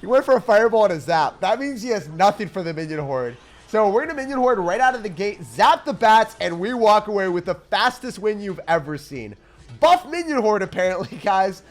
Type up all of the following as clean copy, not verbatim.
He went for a fireball and a zap. That means he has nothing for the minion horde. So we're going to minion horde right out of the gate, zap the bats, and we walk away with the fastest win you've ever seen. Buff minion horde, apparently, guys.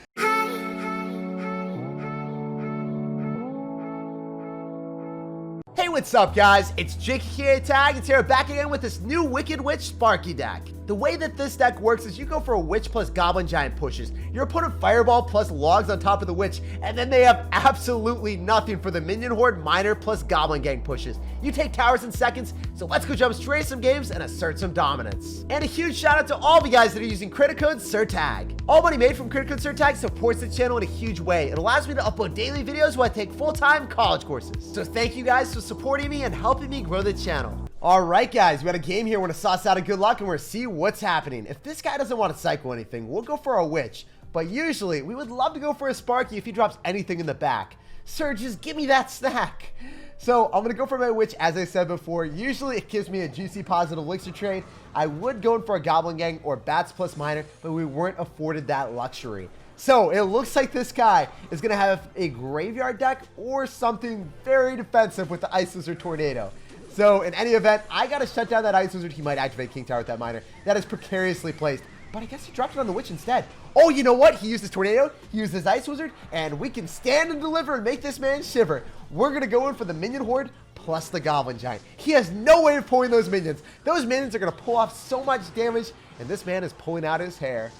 Hey, what's up, guys? It's SirTagCR back again with this new Wicked Witch Sparky deck. The way that this deck works is you go for a witch plus goblin giant pushes. Your opponent fireball plus logs on top of the witch, and then they have absolutely nothing for the minion horde miner plus goblin gang pushes. You take towers in seconds, so let's go jump straight some games and assert some dominance. And a huge shout out to all of you guys that are using credit code SirTag. All money made from credit code SirTag supports the channel in a huge way. It allows me to upload daily videos while I take full-time college courses. So thank you guys for supporting me and helping me grow the channel. All right, guys, we got a game here. We're gonna sauce out of good luck and we're gonna see what's happening. If this guy doesn't want to cycle anything, we'll go for a witch. But usually, we would love to go for a Sparky if he drops anything in the back. Sir, just give me that snack. So I'm gonna go for my witch, as I said before. Usually, it gives me a juicy positive elixir trade. I would go in for a goblin gang or bats plus miner, but we weren't afforded that luxury. So it looks like this guy is gonna have a graveyard deck or something very defensive with the Ice Lizard Tornado. So in any event, I gotta shut down that Ice Wizard. He might activate King Tower with that miner. That is precariously placed. But I guess he dropped it on the witch instead. Oh, you know what? He used his tornado, he used his Ice Wizard, and we can stand and deliver and make this man shiver. We're gonna go in for the minion horde plus the goblin giant. He has no way of pulling those minions. Those minions are gonna pull off so much damage, and this man is pulling out his hair.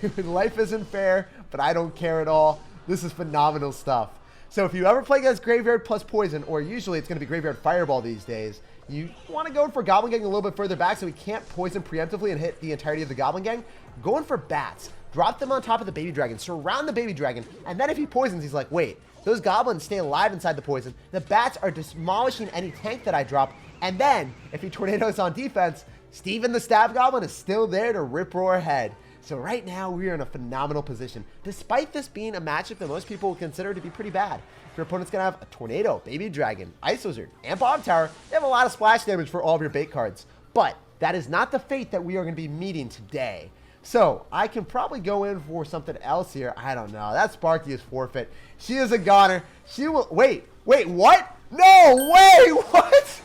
Dude, life isn't fair, but I don't care at all. This is phenomenal stuff. So if you ever play against graveyard plus poison, or usually it's going to be graveyard fireball these days, you want to go in for goblin gang a little bit further back so he can't poison preemptively and hit the entirety of the goblin gang. Go in for bats. Drop them on top of the baby dragon. Surround the baby dragon. And then if he poisons, he's like, wait, those goblins stay alive inside the poison. The bats are demolishing any tank that I drop. And then if he tornadoes on defense, Steven the Stab Goblin is still there to rip roar ahead. So right now, we are in a phenomenal position, despite this being a matchup that most people would consider to be pretty bad. Your opponent's going to have a Tornado, Baby Dragon, Ice Wizard, and Bomb Tower. They have a lot of splash damage for all of your bait cards. But that is not the fate that we are going to be meeting today. So I can probably go in for something else here. I don't know. That Sparky is forfeit. She is a goner. She will... Wait, what? No way! What?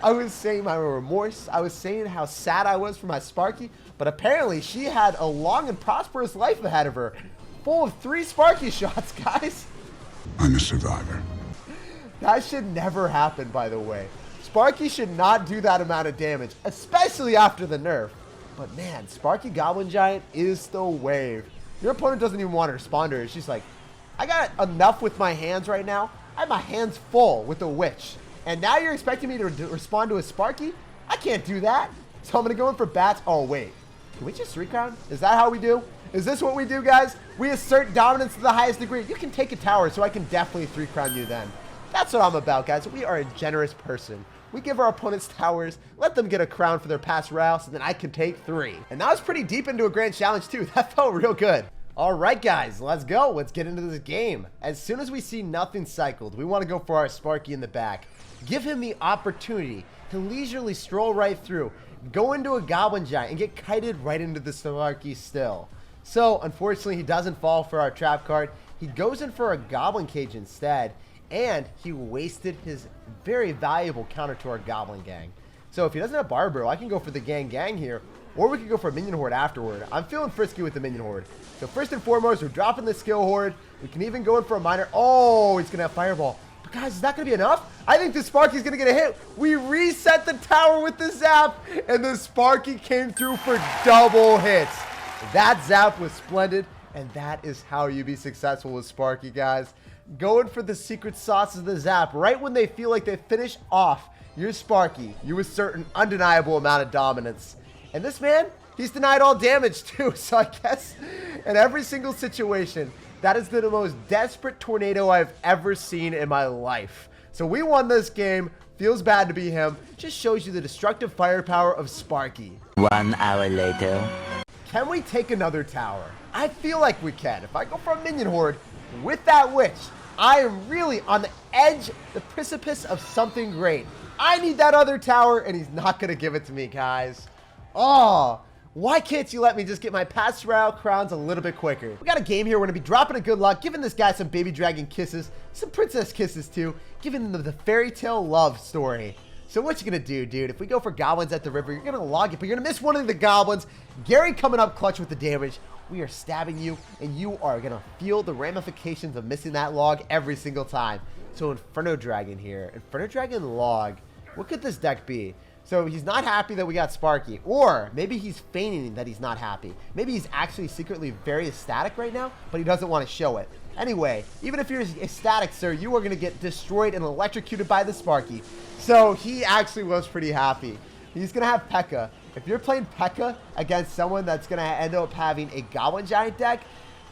I was saying my remorse. I was saying how sad I was for my Sparky. But apparently, she had a long and prosperous life ahead of her. Full of 3 Sparky shots, guys. I'm a survivor. That should never happen, by the way. Sparky should not do that amount of damage, especially after the nerf. But man, Sparky Goblin Giant is the wave. Your opponent doesn't even want to respond to her. She's like, I got enough with my hands right now. I have my hands full with the witch. And now you're expecting me to respond to a Sparky? I can't do that. So I'm going to go in for bats. Oh, wait. Can we just 3-crown? Is that how we do? Is this what we do, guys? We assert dominance to the highest degree. You can take a tower, so I can definitely 3-crown you then. That's what I'm about, guys. We are a generous person. We give our opponents towers, let them get a crown for their past routes, and then I can take 3. And that was pretty deep into a grand challenge, too. That felt real good. All right, guys, let's go. Let's get into this game. As soon as we see nothing cycled, we want to go for our Sparky in the back. Give him the opportunity to leisurely stroll right through, go into a goblin giant, and get kited right into the Sparky still. So, unfortunately, he doesn't fall for our trap card. He goes in for a goblin cage instead, and he wasted his very valuable counter to our goblin gang. So, if he doesn't have Barbaro, I can go for the gang here, or we can go for a minion horde afterward. I'm feeling frisky with the minion horde. So, first and foremost, we're dropping the skill horde. We can even go in for a miner. Oh, he's going to have fireball. But guys, is that going to be enough? I think the Sparky's going to get a hit. We reset the tower with the zap, and the Sparky came through for double hits. That zap was splendid, and that is how you be successful with Sparky, guys. Going for the secret sauce of the zap. Right when they feel like they finish off your Sparky, you assert an undeniable amount of dominance. And this man, he's denied all damage too. So I guess in every single situation, that is the most desperate tornado I've ever seen in my life. So we won this game. Feels bad to be him. Just shows you the destructive firepower of Sparky. 1 hour later. Can we take another tower? I feel like we can. If I go for a minion horde with that witch, I am really on the edge, the precipice of something great. I need that other tower, and he's not going to give it to me, guys. Oh, Why can't you let me just get my pastoral crowns a little bit quicker? We got a game here. We're going to be dropping a good luck, giving this guy some baby dragon kisses, some princess kisses too, giving them the fairy tale love story. So what you going to do, dude? If we go for goblins at the river, you're going to log it, but you're going to miss one of the goblins. Gary coming up clutch with the damage. We are stabbing you, and you are going to feel the ramifications of missing that log every single time. So Inferno Dragon here. Inferno Dragon log. What could this deck be? So he's not happy that we got Sparky, or maybe he's feigning that he's not happy. Maybe he's actually secretly very ecstatic right now, but he doesn't want to show it. Anyway, even if you're ecstatic, sir, you are going to get destroyed and electrocuted by the Sparky. So he actually was pretty happy. He's going to have P.E.K.K.A. If you're playing P.E.K.K.A. against someone that's going to end up having a Goblin Giant deck,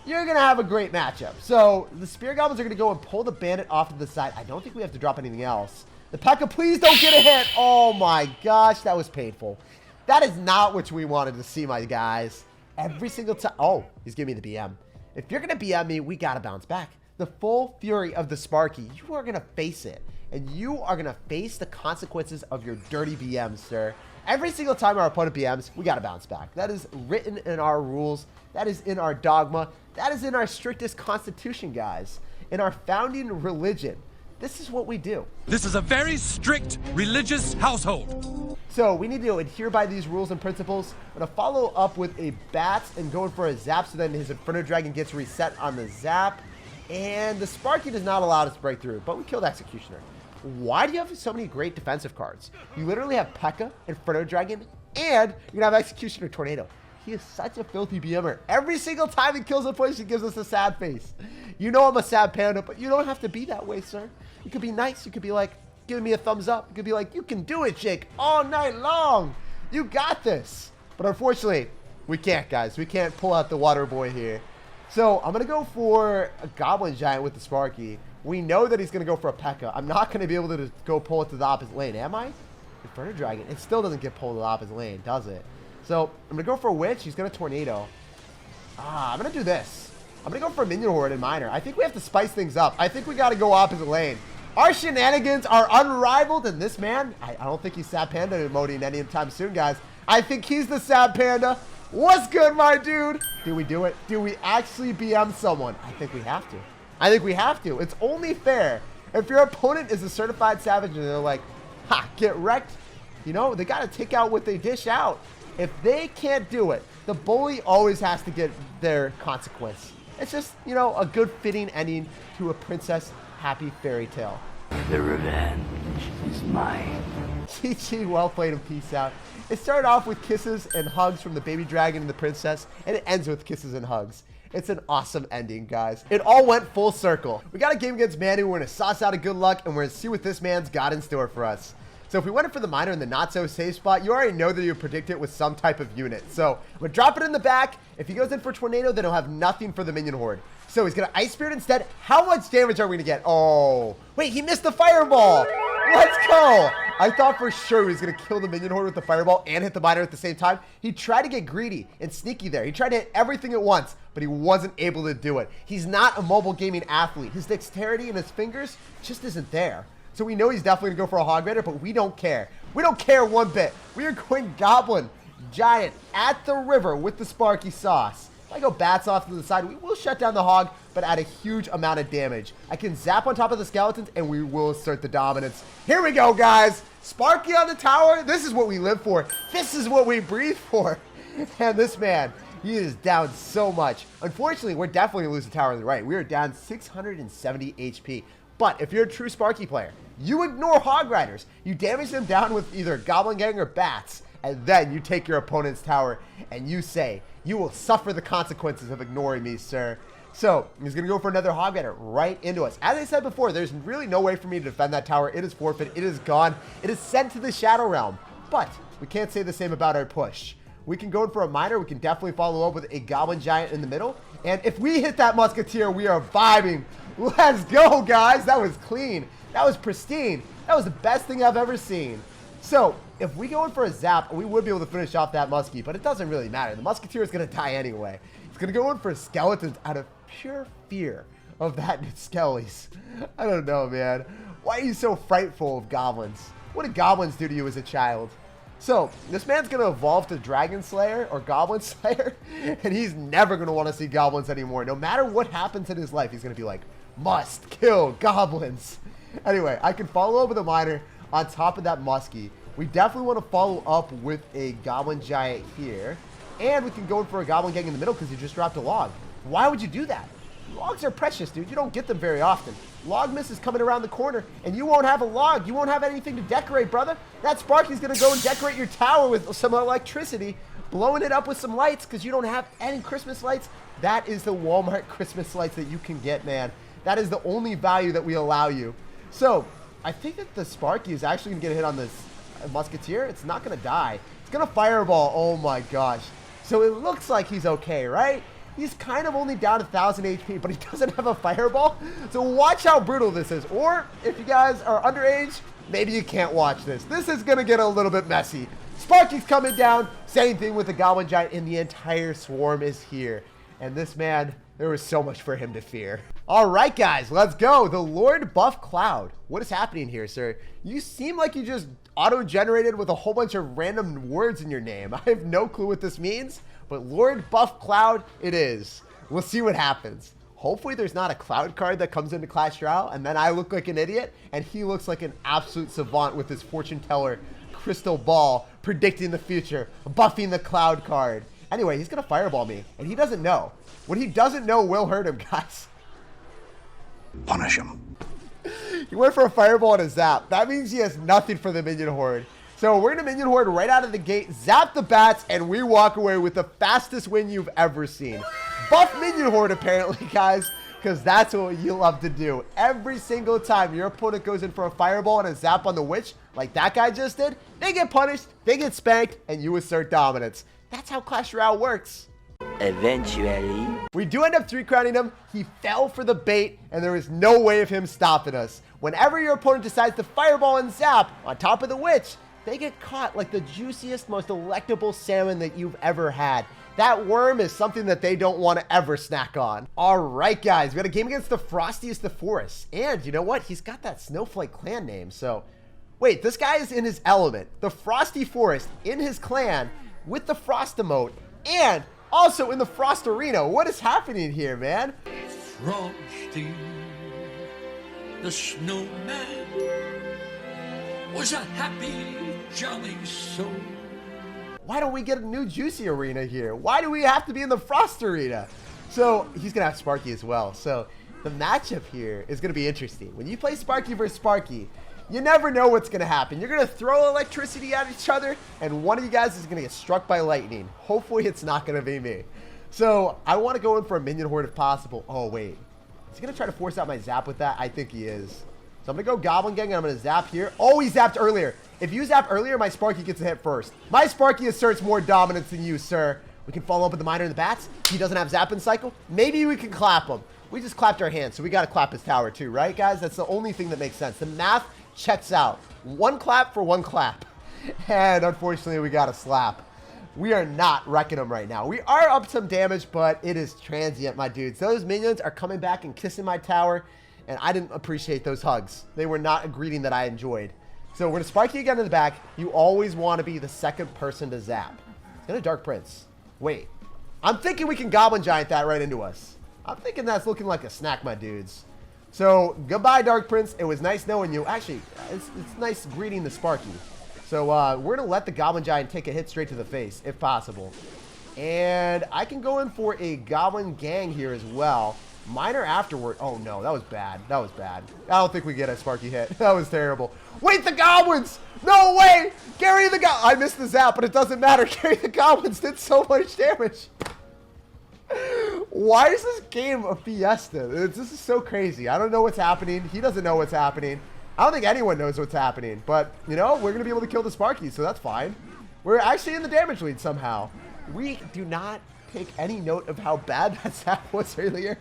you're going to have a great matchup. So the Spear Goblins are going to go and pull the Bandit off to the side. I don't think we have to drop anything else. The P.E.K.K.A. please don't get a hit. Oh my gosh, that was painful. That is not what we wanted to see, my guys. Every single time. Oh, he's giving me the BM. If you're going to BM me, we got to bounce back. The full fury of the Sparky, you are going to face it. And you are going to face the consequences of your dirty BMs, sir. Every single time our opponent BMs, we got to bounce back. That is written in our rules. That is in our dogma. That is in our strictest constitution, guys. In our founding religion. This is what we do. This is a very strict religious household. So we need to adhere by these rules and principles. I'm going to follow up with a Bats and going for a Zap, so then his Inferno Dragon gets reset on the Zap. And the Sparky does not allow us to break through, but we killed Executioner. Why do you have so many great defensive cards? You literally have P.E.K.K.A., Inferno Dragon, and you're going to have Executioner Tornado. He is such a filthy BMer. Every single time he kills a push, he gives us a sad face. You know I'm a sad panda, but you don't have to be that way, sir. You could be nice. You could be like, giving me a thumbs up. You could be like, you can do it, Jake, all night long. You got this. But unfortunately, we can't, guys. We can't pull out the water boy here. So I'm going to go for a Goblin Giant with the Sparky. We know that he's going to go for a P.E.K.K.A. I'm not going to be able to go pull it to the opposite lane, am I? Inferno Dragon. It still doesn't get pulled to the opposite lane, does it? So I'm going to go for a Witch. He's going to Tornado. I'm going to do this. I'm going to go for a Minion Horde and Miner. I think we have to spice things up. I think we got to go opposite lane. Our shenanigans are unrivaled, and this man, I don't think he's Sad Panda emoting anytime soon, guys. I think he's the Sad Panda. What's good, my dude? Do we do it? Do we actually BM someone? I think we have to. I think we have to. It's only fair. If your opponent is a certified savage and they're like, ha, get wrecked, you know, they got to take out what they dish out. If they can't do it, the bully always has to get their consequence. It's just, you know, a good fitting ending to a princess happy fairy tale. The revenge is mine. GG, well played and peace out. It started off with kisses and hugs from the baby dragon and the princess, and it ends with kisses and hugs. It's an awesome ending, guys. It all went full circle. We got a game against Manny. We're going to sauce out a good luck, and we're going to see what this man's got in store for us. So if we went for the Miner in the not-so-safe spot, you already know that you predict it with some type of unit. So I'm going to drop it in the back. If he goes in for Tornado, then he'll have nothing for the Minion Horde. So he's going to Ice Spirit instead. How much damage are we going to get? Oh, wait, he missed the Fireball. Let's go. I thought for sure he was going to kill the Minion Horde with the Fireball and hit the Miner at the same time. He tried to get greedy and sneaky there. He tried to hit everything at once, but he wasn't able to do it. He's not a mobile gaming athlete. His dexterity and his fingers just isn't there. So we know he's definitely going to go for a Hog Rider, but we don't care. We don't care one bit. We are going Goblin Giant at the river with the Sparky sauce. If I go Bats off to the side, we will shut down the Hog, but at a huge amount of damage. I can zap on top of the skeletons, and we will assert the dominance. Here we go, guys. Sparky on the tower. This is what we live for. This is what we breathe for. And this man, he is down so much. Unfortunately, we're definitely going to lose the tower on the right. We are down 670 HP. But if you're a true Sparky player, you ignore Hog Riders. You damage them down with either Goblin Gang or Bats, and then you take your opponent's tower, and you say, you will suffer the consequences of ignoring me, sir. So he's going to go for another Hog Rider right into us. As I said before, there's really no way for me to defend that tower. It is forfeit. It is gone. It is sent to the Shadow Realm. But we can't say the same about our push. We can go in for a Miner. We can definitely follow up with a Goblin Giant in the middle. And if we hit that Musketeer, we are vibing. Let's go, guys. That was clean. That was pristine. That was the best thing I've ever seen. So if we go in for a Zap, we would be able to finish off that Muskie, but it doesn't really matter. The Musketeer is going to die anyway. It's going to go in for Skeletons out of pure fear of that Skellies. I don't know, man. Why are you so frightful of goblins? What did goblins do to you as a child? So this man's going to evolve to Dragon Slayer or Goblin Slayer, and he's never going to want to see goblins anymore. No matter what happens in his life, he's going to be like, must kill goblins. Anyway, I can follow up with a miner on top of that muskie. We definitely want to follow up with a goblin giant here, and we can go in for a goblin gang in the middle because you just dropped a log. Why would you do that? Logs are precious, dude. You don't get them very often. Logmas is coming around the corner, and you won't have a log. You won't have anything to decorate, brother. That Sparky's going to go and decorate your tower with some electricity, blowing it up with some lights because you don't have any Christmas lights. That is the Walmart Christmas lights that you can get, man. That is the only value that we allow you. So, I think that the Sparky is actually going to get a hit on this Musketeer. It's not going to die. It's going to fireball. Oh, my gosh. So, it looks like he's okay, right? He's kind of only down 1,000 HP, but he doesn't have a fireball. So watch how brutal this is. Or if you guys are underage, maybe you can't watch this. This is going to get a little bit messy. Sparky's coming down. Same thing with the Goblin Giant, and the entire swarm is here. And this man, there was so much for him to fear. All right, guys, let's go. The Lord Buff Cloud. What is happening here, sir? You seem like you just auto-generated with a whole bunch of random words in your name. I have no clue what this means. But Lord Buff Cloud, it is. We'll see what happens. Hopefully there's not a cloud card that comes into Clash Royale, and then I look like an idiot, and he looks like an absolute savant with his fortune teller crystal ball, predicting the future, buffing the cloud card. Anyway, he's going to fireball me, and he doesn't know. What he doesn't know will hurt him, guys. Punish him. He went for a fireball and a zap. That means he has nothing for the minion horde. So we're going to minion horde right out of the gate, zap the bats, and we walk away with the fastest win you've ever seen. Buff minion horde, apparently, guys, because that's what you love to do. Every single time your opponent goes in for a fireball and a zap on the witch, like that guy just did, they get punished, they get spanked, and you assert dominance. That's how Clash Royale works. Eventually. We do end up 3-crowning him. He fell for the bait, and there is no way of him stopping us. Whenever your opponent decides to fireball and zap on top of the witch, they get caught like the juiciest, most delectable salmon that you've ever had. That worm is something that they don't want to ever snack on. All right, guys, we got a game against the Frostiest of Forests. And you know what? He's got that Snowflake clan name. So, wait, this guy is in his element. The Frosty Forest in his clan with the Frost emote and also in the Frost Arena. What is happening here, man? Frosty, the snowman, was a happy, jolly soul. Why don't we get a new juicy arena here? Why do we have to be in the Frost Arena? So he's gonna have Sparky as well. So the matchup here is gonna be interesting. When you play Sparky versus Sparky, you never know what's gonna happen. You're gonna throw electricity at each other, and one of you guys is gonna get struck by lightning. Hopefully it's not gonna be me. So I wanna go in for a minion horde if possible. Oh wait, is he gonna try to force out my zap with that? I think he is. So I'm going to go Goblin Gang, and I'm going to zap here. Oh, he zapped earlier. If you zap earlier, my Sparky gets a hit first. My Sparky asserts more dominance than you, sir. We can follow up with the Miner and the Bats. He doesn't have Zapping Cycle. Maybe we can clap him. We just clapped our hands, so we got to clap his tower too, right, guys? That's the only thing that makes sense. The math checks out. One clap for one clap. And unfortunately, we got a slap. We are not wrecking them right now. We are up some damage, but it is transient, my dudes. Those minions are coming back and kissing my tower. And I didn't appreciate those hugs. They were not a greeting that I enjoyed. So we're going to Sparky again in the back. You always want to be the second person to zap. It's going to Dark Prince. Wait. I'm thinking we can Goblin Giant that right into us. I'm thinking that's looking like a snack, my dudes. So goodbye, Dark Prince. It was nice knowing you. Actually, it's nice greeting the Sparky. So we're going to let the Goblin Giant take a hit straight to the face, if possible. And I can go in for a Goblin Gang here as well. Miner afterward. Oh no, that was bad. That was bad. I don't think we get a Sparky hit. That was terrible. Wait, the goblins! No way! Gary the goblin. I missed the zap, but it doesn't matter. Gary the goblins did so much damage. Why is this game a fiesta? This is so crazy. I don't know what's happening. He doesn't know what's happening. I don't think anyone knows what's happening. But, you know, we're going to be able to kill the Sparky, so that's fine. We're actually in the damage lead somehow. We do not take any note of how bad that zap was earlier.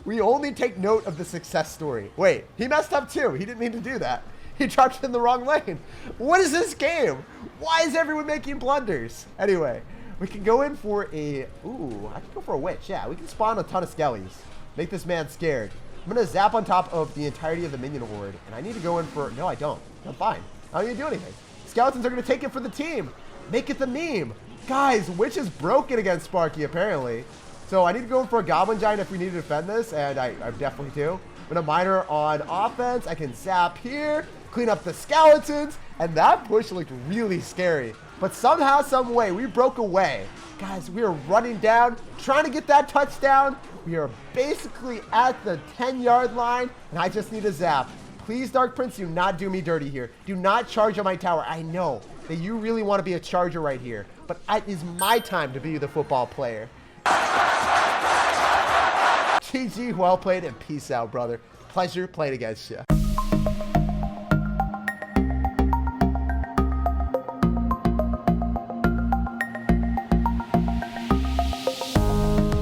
We only take note of the success story. Wait, he messed up too. He didn't mean to do that. He dropped it in the wrong lane. What is this game? Why is everyone making blunders? Anyway, we can go in for a... Ooh, I can go for a witch. Yeah, we can spawn a ton of skellies. Make this man scared. I'm going to zap on top of the entirety of the minion horde. And I need to go in for... No, I don't. I'm fine. I don't need to do anything. Skeletons are going to take it for the team. Make it the meme. Guys, Witch is broken against Sparky, apparently. So I need to go in for a Goblin Giant if we need to defend this, and I definitely do. With a Miner on offense, I can zap here, clean up the Skeletons, and that push looked really scary. But somehow, some way, we broke away. Guys, we are running down, trying to get that touchdown. We are basically at the 10-yard line, and I just need a zap. Please, Dark Prince, do not do me dirty here. Do not charge on my tower. I know that you really want to be a charger right here, but it is my time to be the football player. GG, well played, and peace out, brother. Pleasure playing against you.